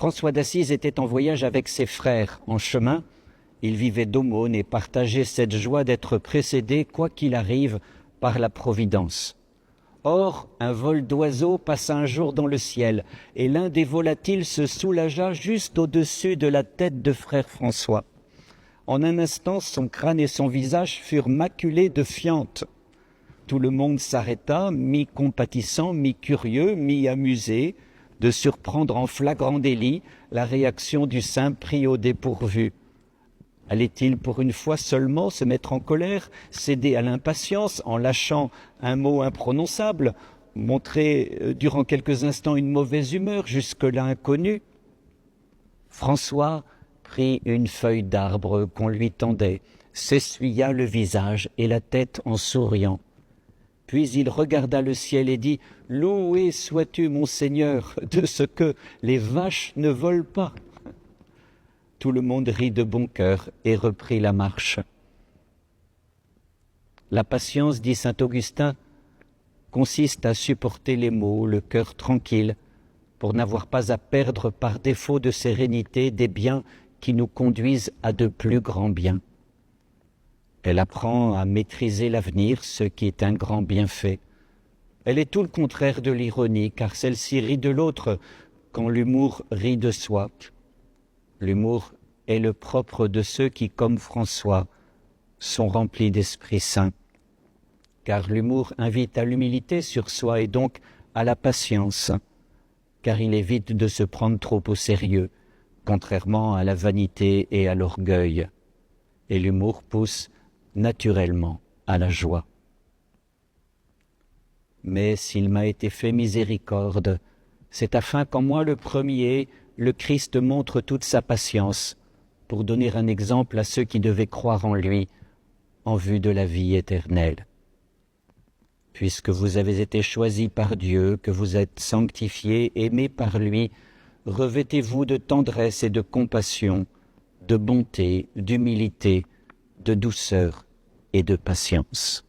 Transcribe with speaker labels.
Speaker 1: François d'Assise était en voyage avec ses frères. En chemin, il vivait d'aumône et partageait cette joie d'être précédé, quoi qu'il arrive, par la Providence. Or, un vol d'oiseaux passa un jour dans le ciel, et l'un des volatiles se soulagea juste au-dessus de la tête de frère François. En un instant, son crâne et son visage furent maculés de fientes. Tout le monde s'arrêta, mi-compatissant, mi-curieux, mi-amusé, de surprendre en flagrant délit la réaction du saint pris au dépourvu. Allait-il pour une fois seulement se mettre en colère, céder à l'impatience en lâchant un mot imprononçable, montrer durant quelques instants une mauvaise humeur jusque-là inconnue? François prit une feuille d'arbre qu'on lui tendait, s'essuya le visage et la tête en souriant. Puis il regarda le ciel et dit « Loué sois-tu, mon Seigneur, de ce que les vaches ne volent pas !» Tout le monde rit de bon cœur et reprit la marche. La patience, dit saint Augustin, consiste à supporter les maux, le cœur tranquille, pour n'avoir pas à perdre par défaut de sérénité des biens qui nous conduisent à de plus grands biens. Elle apprend à maîtriser l'avenir, ce qui est un grand bienfait. Elle est tout le contraire de l'ironie, car celle-ci rit de l'autre quand l'humour rit de soi. L'humour est le propre de ceux qui, comme François, sont remplis d'Esprit Saint. Car l'humour invite à l'humilité sur soi et donc à la patience, car il évite de se prendre trop au sérieux, contrairement à la vanité et à l'orgueil. Et l'humour pousse naturellement à la joie. Mais s'il m'a été fait miséricorde, c'est afin qu'en moi le premier, le Christ montre toute sa patience, pour donner un exemple à ceux qui devaient croire en lui, en vue de la vie éternelle. Puisque vous avez été choisis par Dieu, que vous êtes sanctifiés, aimés par lui, revêtez-vous de tendresse et de compassion, de bonté, d'humilité, de douceur et de patience.